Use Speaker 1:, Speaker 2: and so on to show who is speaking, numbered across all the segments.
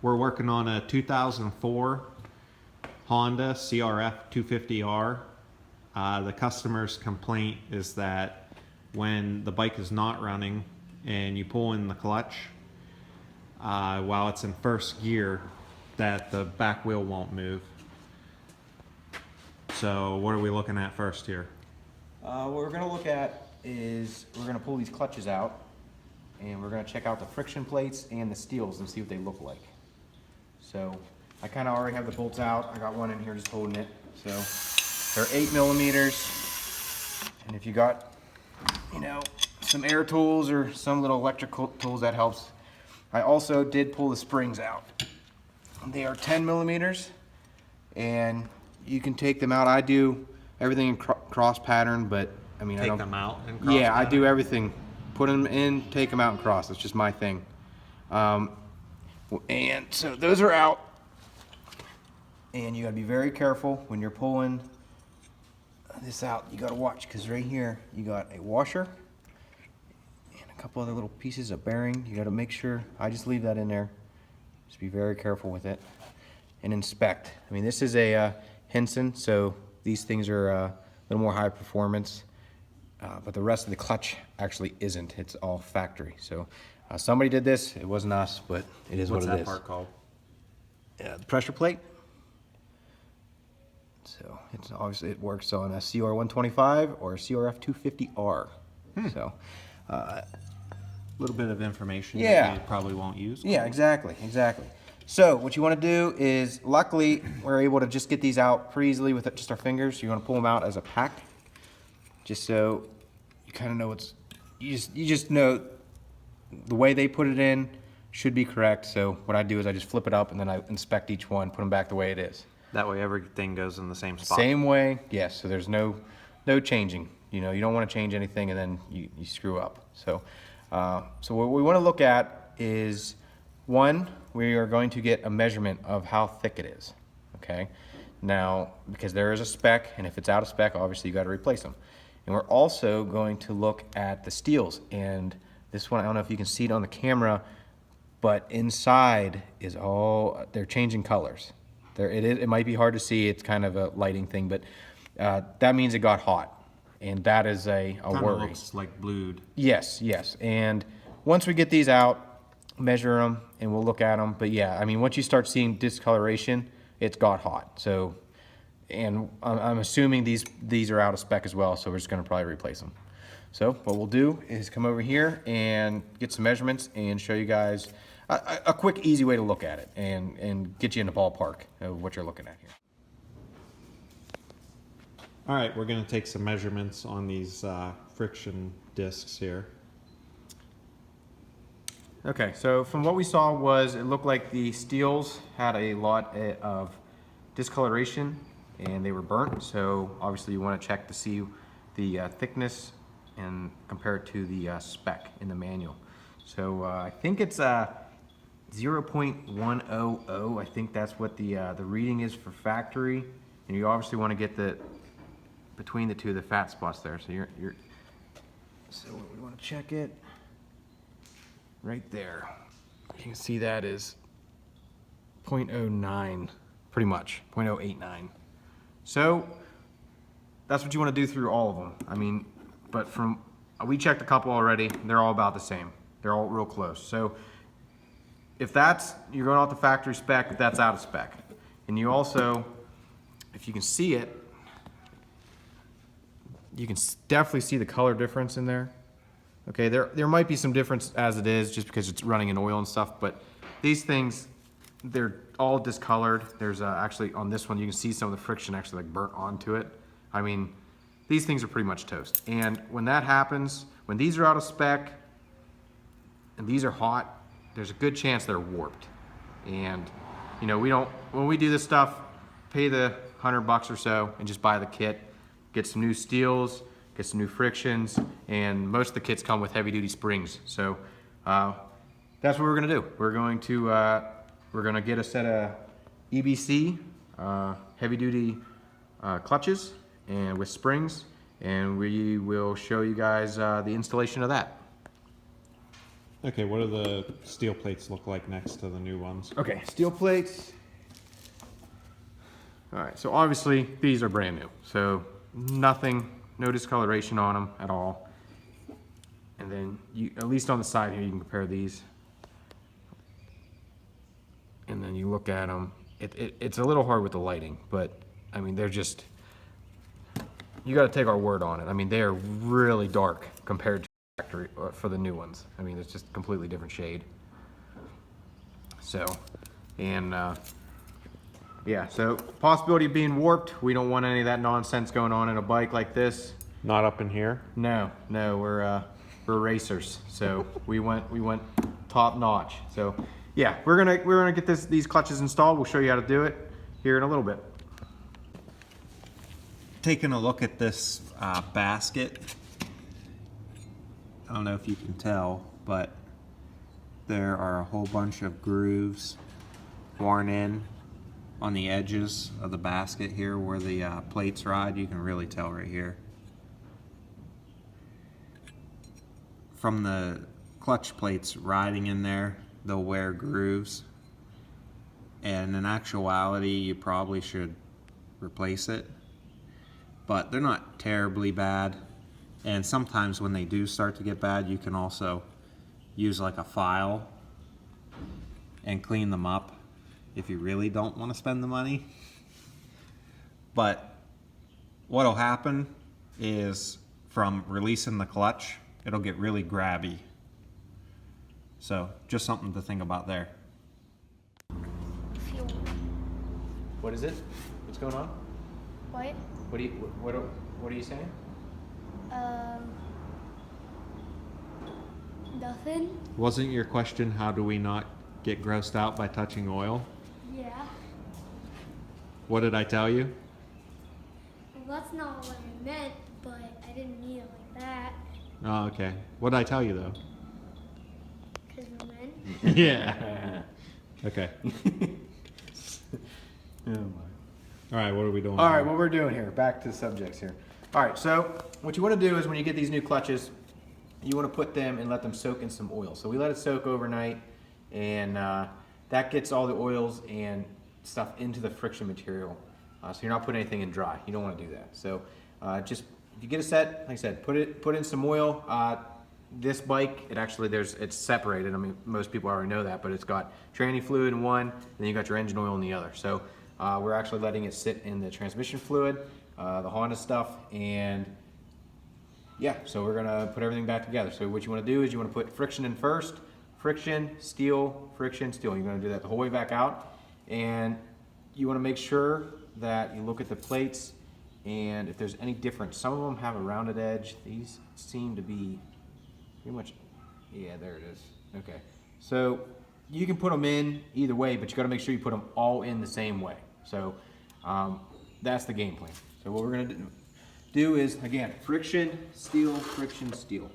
Speaker 1: We're working on a 2004 Honda CRF250R. The customer's complaint is that when the bike is not running and you pull in the clutch while it's in first gear, that the back wheel won't move. So what are we looking at first here?
Speaker 2: What we're going to look at is we're going to pull these clutches out and we're going to check out the friction plates and the steels and see what they look like. So I kind of already have the bolts out. I got one in here just holding it. So they're 8mm, and if you got, you know, some air tools or some little electrical tools, that helps. I also did pull the springs out. They are 10mm, and you can take them out. I do everything in cross pattern, but I mean,
Speaker 1: Take them out and cross
Speaker 2: yeah,
Speaker 1: pattern?
Speaker 2: I do everything. Put them in, take them out, and cross. It's just my thing. And so those are out. And you gotta be very careful when you're pulling this out. You gotta watch, because right here you got a washer and a couple other little pieces of bearing. You gotta make sure, I just leave that in there. Just be very careful with it and inspect. I mean, this is a Henson, so these things are a little more high performance, but the rest of the clutch actually isn't. It's all factory. So somebody did this. It wasn't us, but it is what it is.
Speaker 1: What's that part called?
Speaker 2: The pressure plate. So it's obviously, it works on a CR125 or a CRF250R. So
Speaker 1: A little bit of information
Speaker 2: Yeah.
Speaker 1: that you probably won't use.
Speaker 2: yeah, exactly. So what you want to do is, luckily we're able to just get these out pretty easily with just our fingers. You want to pull them out as a pack, just so you kind of know what's, you just know the way they put it in should be correct. So what I do is I just flip it up and then I inspect each one, put them back the way it is.
Speaker 1: That way everything goes in the same spot.
Speaker 2: Same way, yes. So there's no changing. You know, you don't want to change anything and then you screw up. So, so what we want to look at is, one, we are going to get a measurement of how thick it is. Okay. Now, because there is a spec, and if it's out of spec, obviously you got to replace them. And we're also going to look at the steels. And this one, I don't know if you can see it on the camera, but inside is all, they're changing colors. It might be hard to see, it's kind of a lighting thing, but that means it got hot, and that is a worry.
Speaker 1: Looks like blued.
Speaker 2: Yes, and once we get these out, measure them, and we'll look at them. But yeah, I mean, once you start seeing discoloration, it's got hot. So, and I'm assuming these are out of spec as well, so we're just gonna probably replace them. So what we'll do is come over here and get some measurements and show you guys a quick, easy way to look at it and get you in the ballpark of what you're looking at here.
Speaker 1: All right, we're going to take some measurements on these friction discs here.
Speaker 2: Okay, so from what we saw was it looked like the steels had a lot of discoloration and they were burnt. So obviously you want to check to see the thickness and compare it to the spec in the manual. So I think it's 0.100. I think that's what the reading is for factory, and you obviously want to get the between the two, the fat spots there. So so we want to check it right there. You can see that is 0.09, pretty much 0.089. So that's what you want to do through all of them. I mean, but we checked a couple already. They're all about the same. They're all real close. So if you're going off the factory spec, if that's out of spec. And you also, if you can see it, you can definitely see the color difference in there. Okay, there might be some difference as it is, just because it's running in oil and stuff, but these things, they're all discolored. There's actually, on this one, you can see some of the friction actually like burnt onto it. I mean, these things are pretty much toast. And when that happens, when these are out of spec and these are hot, there's a good chance they're warped. And you know, when we do this stuff, pay the $100 or so and just buy the kit, get some new steels, get some new frictions, and most of the kits come with heavy duty springs. So that's what we're gonna do. We're gonna get a set of EBC heavy duty clutches and with springs, and we will show you guys the installation of that.
Speaker 1: Okay, what do the steel plates look like next to the new ones?
Speaker 2: Okay, steel plates. All right, so obviously these are brand new. So nothing, no discoloration on them at all. And then you, at least on the side here, you can compare these. And then you look at them. It's a little hard with the lighting, but I mean, they're just, you got to take our word on it. I mean, they are really dark compared to factory for the new ones. I mean, it's just completely different shade. So, and yeah, so possibility of being warped. We don't want any of that nonsense going on in a bike like this.
Speaker 1: Not up in here?
Speaker 2: No, we're racers, so we went top notch. So yeah, we're gonna get these clutches installed. We'll show you how to do it here in a little bit.
Speaker 1: Taking a look at this basket, I don't know if you can tell, but there are a whole bunch of grooves worn in on the edges of the basket here where the plates ride. You can really tell right here. From the clutch plates riding in there, they'll wear grooves, and in actuality you probably should replace it, but they're not terribly bad. And sometimes when they do start to get bad, you can also use like a file and clean them up if you really don't want to spend the money. But what'll happen is from releasing the clutch, it'll get really grabby. So just something to think about there.
Speaker 3: Fuel.
Speaker 2: What is it? What's going on?
Speaker 3: What?
Speaker 2: What are you saying?
Speaker 3: Nothing.
Speaker 1: Wasn't your question, how do we not get grossed out by touching oil?
Speaker 3: Yeah.
Speaker 1: What did I tell you?
Speaker 3: Well, that's not what I meant, but I didn't mean it like that.
Speaker 1: Oh, okay. What did I tell you though?
Speaker 3: Because we're men.
Speaker 1: Yeah. Okay.
Speaker 2: Oh my.
Speaker 1: All right, what are we doing?
Speaker 2: All right, what we're doing here, back to the subjects here. All right, so what you want to do is when you get these new clutches, you want to put them and let them soak in some oil. So we let it soak overnight, and that gets all the oils and stuff into the friction material. So you're not putting anything in dry. You don't want to do that. So just if you get a set, like I said, put in some oil. This bike, it's separated. I mean, most people already know that, but it's got tranny fluid in one, and then you got your engine oil in the other. So we're actually letting it sit in the transmission fluid, the Honda stuff, and yeah, so we're gonna put everything back together. So what you wanna do is you wanna put friction in first, friction, steel, friction, steel. You're gonna do that the whole way back out, and you wanna make sure that you look at the plates, and if there's any difference, some of them have a rounded edge. These seem to be pretty much, yeah, there it is. Okay, so you can put them in either way, but you gotta make sure you put them all in the same way. So that's the game plan. So what we're gonna do is, again, friction, steel, friction, steel.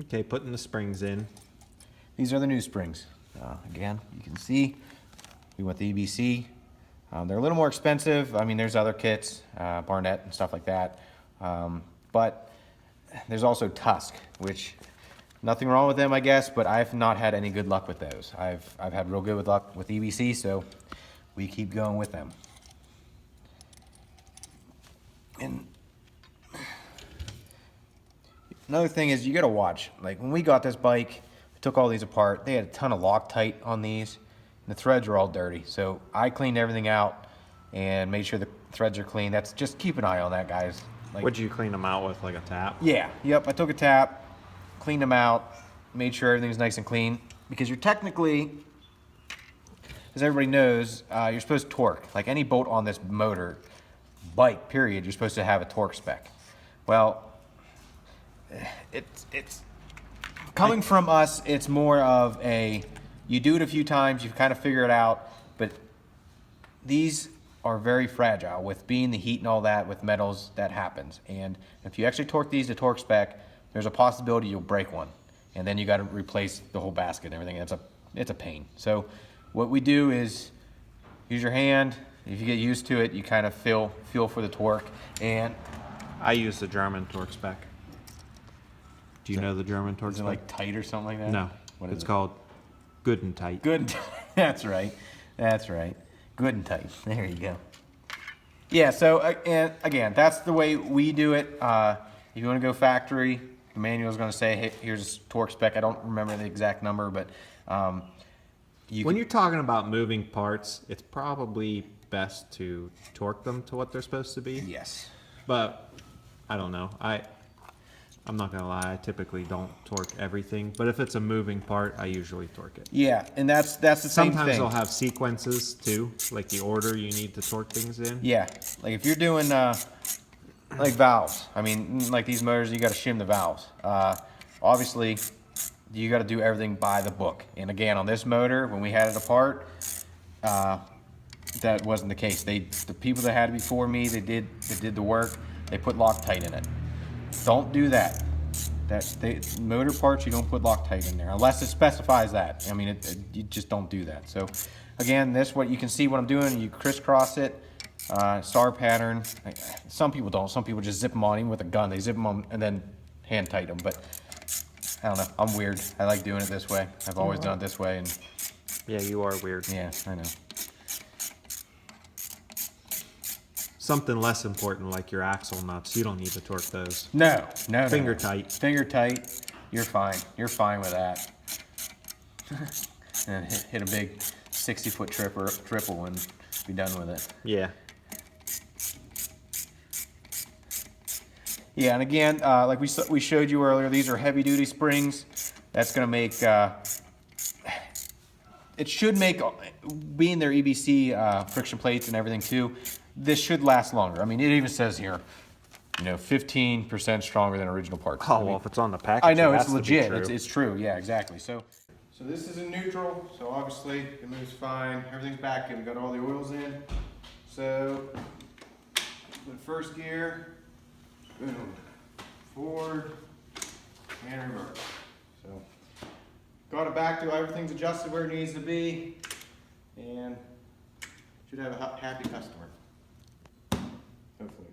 Speaker 1: Okay, putting the springs in.
Speaker 2: These are the new springs. Again, you can see we went the EBC. They're a little more expensive. I mean, there's other kits, Barnett and stuff like that. But there's also Tusk, which nothing wrong with them, I guess, but I've not had any good luck with those. I've had real good luck with EBC, so we keep going with them. And another thing is you gotta watch. Like when we got this bike, we took all these apart. They had a ton of Loctite on these, and the threads were all dirty. So I cleaned everything out. and made sure the threads are clean. That's just keep an eye on that, guys. Like,
Speaker 1: Would you clean them out with like a tap?
Speaker 2: yeah, yep, I took a tap, cleaned them out, made sure everything's nice and clean, because you're technically, as everybody knows, you're supposed to torque. Like any bolt on this motor, bike, period, you're supposed to have a torque spec. Well, it's coming from us, it's more of a, you do it a few times, you kind of figure it out, but these are very fragile. With being the heat and all that, with metals, that happens. And if you actually torque these to torque spec, there's a possibility you'll break one. And then you got to replace the whole basket and everything. It's a pain. So what we do is use your hand. If you get used to it, you kind of feel for the torque. And
Speaker 1: I use the German torque spec. Do you know the German torque
Speaker 2: is it
Speaker 1: spec?
Speaker 2: like tight or something like that?
Speaker 1: No,
Speaker 2: What is
Speaker 1: it's
Speaker 2: it?
Speaker 1: called good and tight.
Speaker 2: Good and tight. That's right. That's right. Good and tight. There you go. Yeah, so and again, that's the way we do it. If you want to go factory, the manual is going to say, hey, here's a torque spec. I don't remember the exact number, but
Speaker 1: When you're talking about moving parts, it's probably best to torque them to what they're supposed to be.
Speaker 2: yes.
Speaker 1: But I don't know. I'm not gonna lie. I typically don't torque everything. But if it's a moving part, I usually torque it.
Speaker 2: Yeah, and that's the same
Speaker 1: Sometimes
Speaker 2: thing.
Speaker 1: they'll have sequences too, like the order you need to torque things in.
Speaker 2: Yeah, like if you're doing like valves, I mean, like these motors, you got to shim the valves. Obviously, you got to do everything by the book. And again, on this motor, when we had it apart, that wasn't the case. The people that had it before me, they did the work. They put Loctite in it. Don't do that. Motor parts, you don't put Loctite in there unless it specifies that. I mean, you just don't do that. So again, what you can see what I'm doing. You crisscross it, star pattern. Some people don't. Some people just zip them on, even with a gun. They zip them on and then hand tight them. But I don't know. I'm weird. I like doing it this way. I've always done it this way. And
Speaker 1: Yeah, you are weird.
Speaker 2: yeah, I know.
Speaker 1: Something less important like your axle nuts, you don't need to torque those.
Speaker 2: No.
Speaker 1: Finger tight.
Speaker 2: Finger tight. You're fine. You're fine with that. And hit a big 60-foot triple and be done with it.
Speaker 1: Yeah.
Speaker 2: Yeah, and again, like we showed you earlier, these are heavy-duty springs. That's going to make, it should make, being their EBC friction plates and everything too, this should last longer. I mean, it even says here, 15% stronger than original parts.
Speaker 1: Oh, well, if it's on the package,
Speaker 2: I know,
Speaker 1: it
Speaker 2: it's
Speaker 1: has to be
Speaker 2: legit.
Speaker 1: true.
Speaker 2: It's true. Yeah, exactly. So this is in neutral. So obviously it moves fine. Everything's back in. We got all the oils in. So the first gear, boom, forward and reverse. So got it back to everything's adjusted where it needs to be, and should have a happy customer. Hopefully.